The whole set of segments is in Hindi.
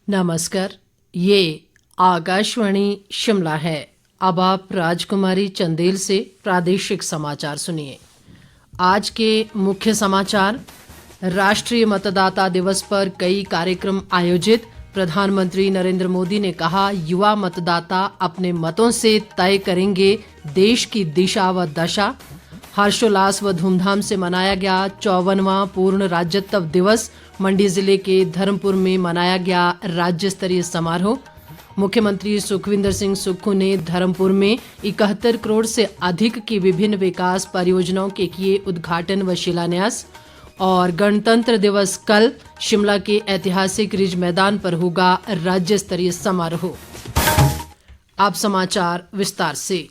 नमस्कार। ये आकाशवाणी शिमला है। अब आप राजकुमारी चंदेल से प्रादेशिक समाचार सुनिए। आज के मुख्य समाचार। राष्ट्रीय मतदाता दिवस पर कई कार्यक्रम आयोजित। प्रधानमंत्री नरेंद्र मोदी ने कहा, युवा मतदाता अपने मतों से तय करेंगे देश की दिशा व दशा। हर्षोल्लास व धूमधाम से मनाया गया 54वां पूर्ण राज्यत्व दिवस। मंडी जिले के धर्मपुर में मनाया गया राज्य स्तरीय समारोह। मुख्यमंत्री सुखविंदर सिंह सुक्खू ने धर्मपुर में 71 करोड़ से अधिक की विभिन्न विकास परियोजनाओं के किए उद्घाटन व शिलान्यास। और गणतंत्र दिवस कल, शिमला के ऐतिहासिक रिज मैदान पर होगा राज्य स्तरीय समारोह। अब समाचार विस्तार से।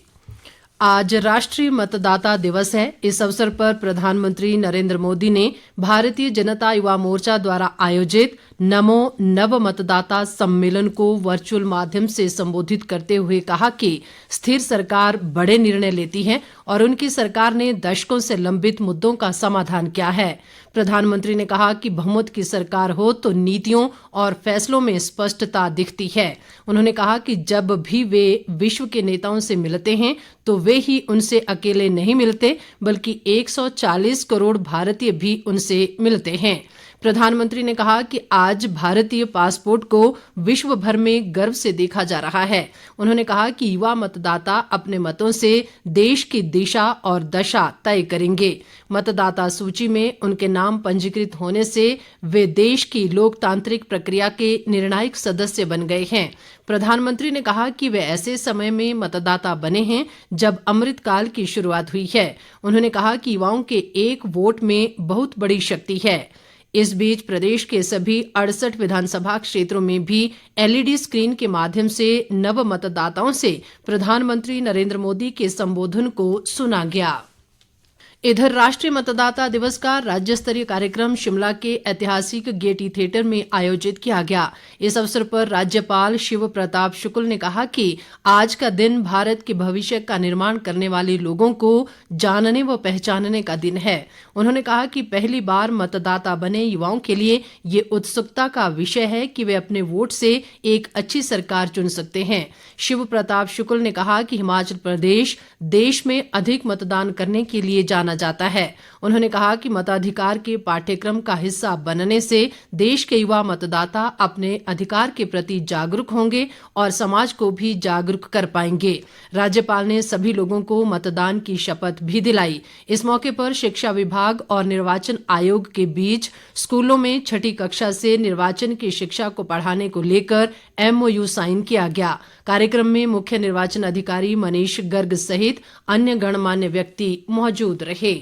आज राष्ट्रीय मतदाता दिवस है। इस अवसर पर प्रधानमंत्री नरेंद्र मोदी ने भारतीय जनता युवा मोर्चा द्वारा आयोजित नमो नव मतदाता सम्मेलन को वर्चुअल माध्यम से संबोधित करते हुए कहा कि स्थिर सरकार बड़े निर्णय लेती है और उनकी सरकार ने दशकों से लंबित मुद्दों का समाधान किया है। प्रधानमंत्री ने कहा कि बहुमत की सरकार हो तो नीतियों और फैसलों में स्पष्टता दिखती है। उन्होंने कहा कि जब भी वे विश्व के नेताओं से मिलते हैं तो वे ही उनसे अकेले नहीं मिलते, बल्कि 140 करोड़ भारतीय भी उनसे मिलते हैं। प्रधानमंत्री ने कहा कि आज भारतीय पासपोर्ट को विश्व भर में गर्व से देखा जा रहा है। उन्होंने कहा कि युवा मतदाता अपने मतों से देश की दिशा और दशा तय करेंगे। मतदाता सूची में उनके नाम पंजीकृत होने से वे देश की लोकतांत्रिक प्रक्रिया के निर्णायक सदस्य बन गए हैं। प्रधानमंत्री ने कहा कि वे ऐसे समय में मतदाता बने हैं जब अमृतकाल की शुरुआत हुई है। उन्होंने कहा कि युवाओं के एक वोट में बहुत बड़ी शक्ति है। इस बीच प्रदेश के सभी 68 विधानसभा क्षेत्रों में भी एलईडी स्क्रीन के माध्यम से नव मतदाताओं से प्रधानमंत्री नरेंद्र मोदी के संबोधन को सुना गया। इधर राष्ट्रीय मतदाता दिवस का राज्य स्तरीय कार्यक्रम शिमला के ऐतिहासिक गेयटी थिएटर में आयोजित किया गया। इस अवसर पर राज्यपाल शिव प्रताप शुक्ल ने कहा कि आज का दिन भारत के भविष्य का निर्माण करने वाले लोगों को जानने व पहचानने का दिन है। उन्होंने कहा कि पहली बार मतदाता बने युवाओं के लिए ये उत्सुकता का विषय है कि वे अपने वोट से एक अच्छी सरकार चुन सकते हैं। शिव प्रताप शुक्ल ने कहा कि हिमाचल प्रदेश देश में अधिक मतदान करने के लिए जाना जाता है। उन्होंने कहा कि मताधिकार के पाठ्यक्रम का हिस्सा बनने से देश के युवा मतदाता अपने अधिकार के प्रति जागरूक होंगे और समाज को भी जागरूक कर पाएंगे। राज्यपाल ने सभी लोगों को मतदान की शपथ भी दिलाई। इस मौके पर शिक्षा विभाग और निर्वाचन आयोग के बीच स्कूलों में 6ठी कक्षा से निर्वाचन की शिक्षा को बढ़ाने को लेकर MOU साइन किया गया। कार्यक्रम में मुख्य निर्वाचन अधिकारी मनीष गर्ग सहित अन्य गणमान्य व्यक्ति मौजूद रहे।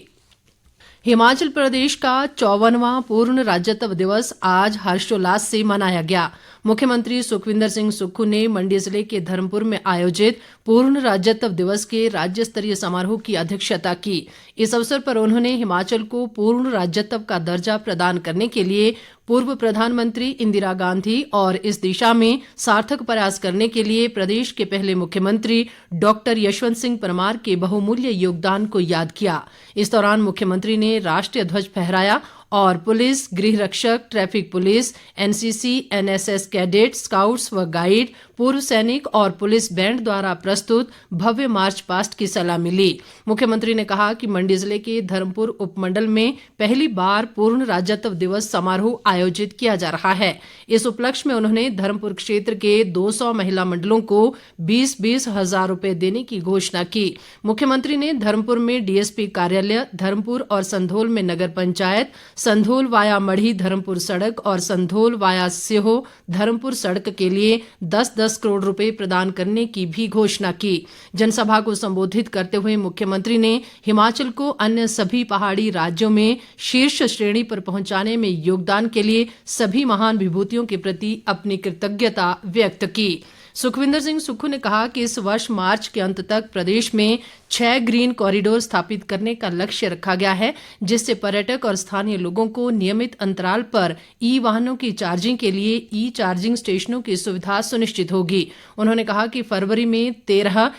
हिमाचल प्रदेश का 54वां पूर्ण राज्यत्व दिवस आज हर्षोल्लास से मनाया गया। मुख्यमंत्री सुखविंदर सिंह सुक्खू ने मंडी जिले के धर्मपुर में आयोजित पूर्ण राज्यत्व दिवस के राज्य स्तरीय समारोह की अध्यक्षता की। इस अवसर पर उन्होंने हिमाचल को पूर्ण राज्यत्व का दर्जा प्रदान करने के लिए पूर्व प्रधानमंत्री इंदिरा गांधी और इस दिशा में सार्थक प्रयास करने के लिए प्रदेश के पहले मुख्यमंत्री डॉक्टर यशवंत सिंह परमार के बहुमूल्य योगदान को याद किया। इस दौरान मुख्यमंत्री ने राष्ट्रीय ध्वज फहराया और पुलिस, गृह रक्षक, traffic police, NCC, NSS cadet, scouts व गाइड, पूर्व सैनिक और पुलिस बैंड द्वारा प्रस्तुत भव्य मार्च पास्ट की सलामी ली। मुख्यमंत्री ने कहा कि मंडी जिले के धर्मपुर उपमंडल में पहली बार पूर्ण राज्यत्व दिवस समारोह आयोजित किया जा रहा है। इस उपलक्ष्य में उन्होंने धर्मपुर क्षेत्र के 200 महिला मंडलों को 20-20 हजार रुपए देने की घोषणा की। मुख्यमंत्री ने धर्मपुर में DSP कार्यालय, धर्मपुर और संधोल में नगर पंचायत, संधोल वाया मढ़ी धर्मपुर सड़क और संधोल वाया सिहो धर्मपुर सड़क के लिए 10-10 करोड़ रुपए प्रदान करने की भी घोषणा की। जनसभा को संबोधित करते हुए मुख्यमंत्री ने हिमाचल को अन्य सभी पहाड़ी राज्यों में शीर्ष श्रेणी पर पहुंचाने में योगदान के लिए सभी महान विभूतियों के प्रति अपनी कृतज्ञता व्यक्त की। सुखविंदर सिंह सुक्खू ने कहा कि इस वर्ष मार्च के अंत तक प्रदेश में 6 ग्रीन कॉरिडोर स्थापित करने का लक्ष्य रखा गया है, जिससे पर्यटक और स्थानीय लोगों को नियमित अंतराल पर वाहनों की चार्जिंग के लिए चार्जिंग स्टेशनों की सुविधा सुनिश्चित होगी। उन्होंने कहा कि फरवरी में 13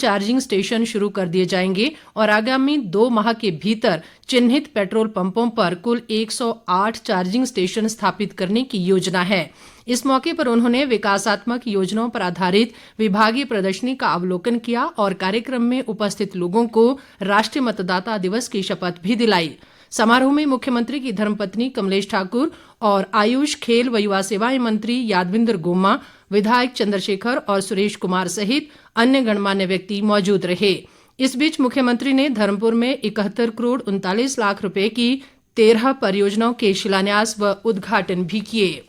चार्जिंग स्टेशन शुरू कर दिए जाएंगे और आगामी 2 माह के भीतर चिन्हित पेट्रोल पंपों पर कुल 108 चार्जिंग स्टेशन स्थापित करने की योजना है। इस मौके पर उन्होंने विकासात्मक योजनाओं पर आधारित विभागीय प्रदर्शनी का अवलोकन किया और कार्यक्रम में उपस्थित लोगों को राष्ट्रीय मतदाता दिवस की शपथ भी दिलाई। समारोह में मुख्यमंत्री की धर्मपत्नी कमलेश ठाकुर और आयुष, खेल व युवा सेवाएं मंत्री यादविंद्र गोमा, विधायक चंद्रशेखर और सुरेश कुमार सहित अन्य गणमान्य व्यक्ति मौजूद रहे। इस बीच मुख्यमंत्री ने धर्मपुर में 71 करोड़ 39 लाख रुपए की 13 परियोजनाओं के शिलान्यास व उद्घाटन भी किए।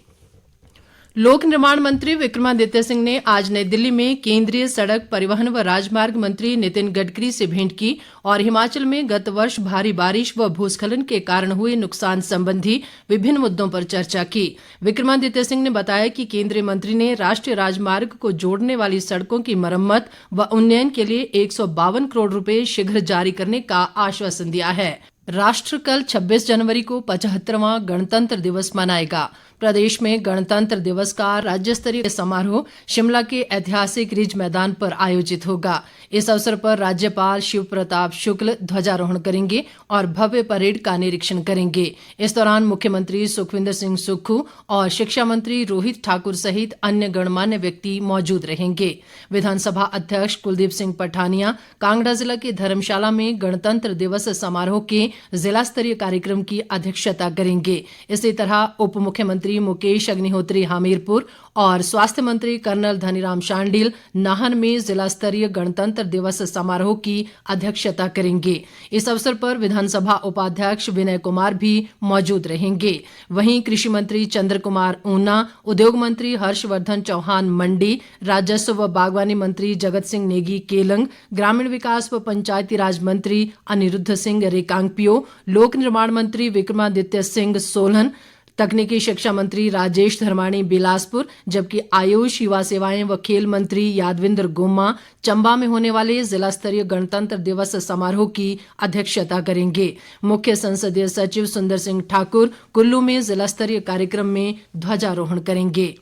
लोक निर्माण मंत्री विक्रमादित्य सिंह ने आज नई दिल्ली में केंद्रीय सड़क परिवहन व राजमार्ग मंत्री नितिन गडकरी से भेंट की और हिमाचल में गत वर्ष भारी बारिश व भूस्खलन के कारण हुए नुकसान संबंधी विभिन्न मुद्दों पर चर्चा की। विक्रमादित्य सिंह ने बताया कि केंद्रीय मंत्री ने राष्ट्रीय राजमार्ग को जोड़ने वाली सड़कों की मरम्मत व उन्नयन के लिए 152 करोड़ रुपए शीघ्र जारी करने का आश्वासन दिया है। राष्ट्र कल 26 जनवरी को 75वां गणतंत्र दिवस मनाएगा। प्रदेश में गणतंत्र दिवस का राज्य स्तरीय समारोह शिमला के ऐतिहासिक रिज मैदान पर आयोजित होगा। इस अवसर पर राज्यपाल शिव प्रताप शुक्ल ध्वजारोहण करेंगे और भव्य परेड का निरीक्षण करेंगे। इस दौरान मुख्यमंत्री सुखविंदर सिंह सुक्खू और शिक्षा मंत्री रोहित ठाकुर सहित अन्य गणमान्य व्यक्ति मौजूद रहेंगे। विधानसभा अध्यक्ष कुलदीप सिंह पठानिया कांगड़ा जिला के धर्मशाला में गणतंत्र दिवस समारोह के जिला स्तरीय कार्यक्रम की अध्यक्षता करेंगे। इसी तरह उप मुख्यमंत्री मुकेश अग्निहोत्री हमीरपुर और स्वास्थ्य मंत्री कर्नल धनीराम शांडिल नाहन में जिला स्तरीय गणतंत्र दिवस समारोह की अध्यक्षता करेंगे। इस अवसर पर विधानसभा उपाध्यक्ष विनय कुमार भी मौजूद रहेंगे। वहीं कृषि मंत्री चंद्र कुमार ऊना, उद्योग मंत्री हर्षवर्धन चौहान मंडी, राजस्व व बागवानी मंत्री जगत सिंह नेगी केलंग, ग्रामीण विकास व पंचायती राज मंत्री अनिरुद्ध सिंह रिकांगपियो, लोक निर्माण मंत्री विक्रमादित्य सिंह सोलन, तकनीकी शिक्षा मंत्री राजेश धर्माणी बिलासपुर, जबकि आयुष, युवा सेवाएं व खेल मंत्री यादविंद्र गोमा चंबा में होने वाले जिला स्तरीय गणतंत्र दिवस समारोह की अध्यक्षता करेंगे। मुख्य संसदीय सचिव सुंदर सिंह ठाकुर कुल्लू में जिला स्तरीय कार्यक्रम में ध्वजारोहण करेंगे।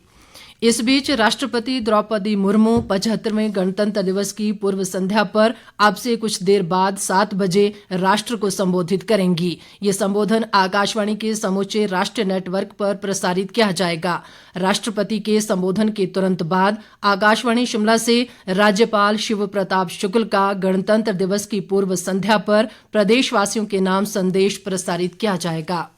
इस बीच राष्ट्रपति द्रौपदी मुर्मू 75वें गणतंत्र दिवस की पूर्व संध्या पर अब से कुछ देर बाद 7 बजे राष्ट्र को संबोधित करेंगी। ये संबोधन आकाशवाणी के समूचे राष्ट्रीय नेटवर्क पर प्रसारित किया जाएगा। राष्ट्रपति के संबोधन के तुरंत बाद आकाशवाणी शिमला से राज्यपाल शिव प्रताप शुक्ल का गणतंत्र दिवस की पूर्व संध्या पर प्रदेशवासियों के नाम संदेश प्रसारित किया जाएगा।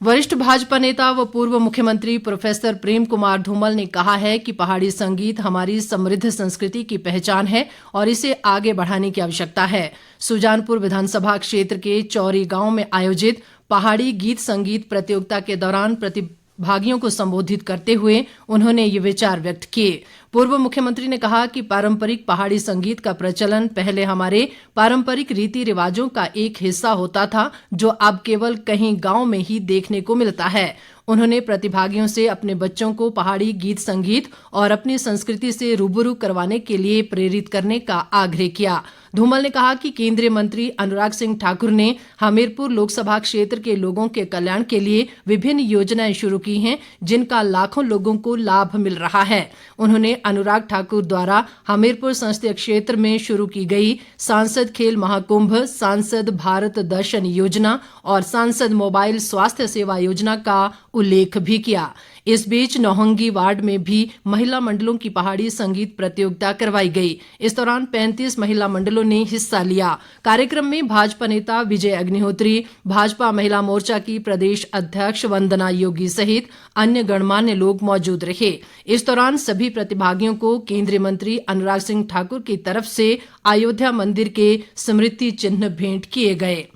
वरिष्ठ भाजपा नेता व पूर्व मुख्यमंत्री प्रोफेसर प्रेम कुमार धूमल ने कहा है कि पहाड़ी संगीत हमारी समृद्ध संस्कृति की पहचान है और इसे आगे बढ़ाने की आवश्यकता है। सुजानपुर विधानसभा क्षेत्र के चौरी गांव में आयोजित पहाड़ी गीत संगीत प्रतियोगिता के दौरान प्रतिभागियों को संबोधित करते हुए उन्होंने ये विचार व्यक्त किए। पूर्व मुख्यमंत्री ने कहा कि पारंपरिक पहाड़ी संगीत का प्रचलन पहले हमारे पारंपरिक रीति रिवाजों का एक हिस्सा होता था, जो अब केवल कहीं गांव में ही देखने को मिलता है। उन्होंने प्रतिभागियों से अपने बच्चों को पहाड़ी गीत संगीत और अपनी संस्कृति से रूबरू करवाने के लिए प्रेरित करने का आग्रह किया। धूमल ने कहा कि केंद्रीय मंत्री अनुराग सिंह ठाकुर ने हमीरपुर लोकसभा क्षेत्र के लोगों के कल्याण के लिए विभिन्न योजनाएं शुरू की हैं, जिनका लाखों लोगों को लाभ मिल रहा है। उन्होंने अनुराग ठाकुर द्वारा हमीरपुर संसदीय क्षेत्र में शुरू की गई सांसद खेल महाकुंभ, सांसद भारत दर्शन योजना और सांसद मोबाइल स्वास्थ्य सेवा योजना का उल्लेख भी किया। इस बीच नौहंगी वार्ड में भी महिला मंडलों की पहाड़ी संगीत प्रतियोगिता करवाई गई। इस दौरान 35 महिला मंडलों ने हिस्सा लिया। कार्यक्रम में भाजपा नेता विजय अग्निहोत्री, भाजपा महिला मोर्चा की प्रदेश अध्यक्ष वंदना योगी सहित अन्य गणमान्य लोग मौजूद रहे। इस दौरान सभी प्रतिभागियों को केंद्रीय मंत्री अनुराग सिंह ठाकुर की तरफ से अयोध्या मंदिर के स्मृति चिन्ह भेंट किए गए।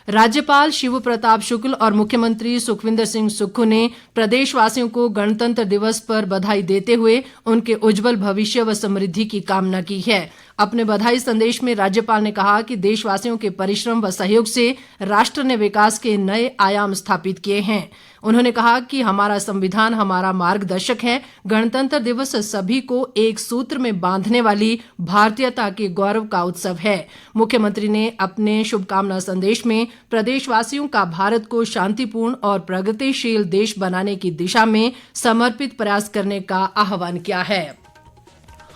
राज्यपाल शिव प्रताप शुक्ल और मुख्यमंत्री सुखविंदर सिंह सुक्खू ने प्रदेशवासियों को गणतंत्र दिवस पर बधाई देते हुए उनके उज्जवल भविष्य व समृद्धि की कामना की है। अपने बधाई संदेश में राज्यपाल ने कहा कि देशवासियों के परिश्रम व सहयोग से राष्ट्र ने विकास के नए आयाम स्थापित किए हैं। उन्होंने कहा कि हमारा संविधान हमारा मार्गदर्शक है। गणतंत्र दिवस सभी को एक सूत्र में बांधने वाली भारतीयता के गौरव का उत्सव है। मुख्यमंत्री ने अपने शुभकामना संदेश में प्रदेशवासियों का भारत को शांतिपूर्ण और प्रगतिशील देश बनाने की दिशा में समर्पित प्रयास करने का आह्वान किया है।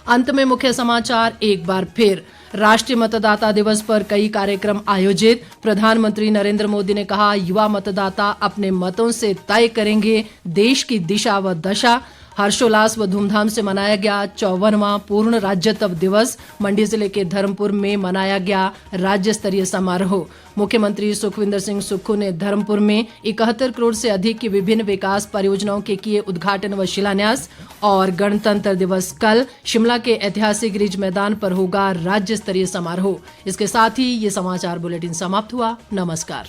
अंत में मुख्य समाचार एक बार फिर। राष्ट्रीय मतदाता दिवस पर कई कार्यक्रम आयोजित। प्रधानमंत्री नरेंद्र मोदी ने कहा, युवा मतदाता अपने मतों से तय करेंगे देश की दिशा व दशा। हर्षोल्लास व धूमधाम से मनाया गया 54वां पूर्ण राज्यत्व दिवस। मंडी जिले के धर्मपुर में मनाया गया राज्य स्तरीय समारोह। मुख्यमंत्री सुखविंदर सिंह सुक्खू ने धर्मपुर में 71 करोड़ से अधिक की विभिन्न विकास परियोजनाओं के किए उद्घाटन व शिलान्यास। और गणतंत्र दिवस कल शिमला के ऐतिहासिक रिज मैदान पर होगा राज्य स्तरीय समारोह। इसके साथ ही ये समाचार बुलेटिन समाप्त हुआ। नमस्कार।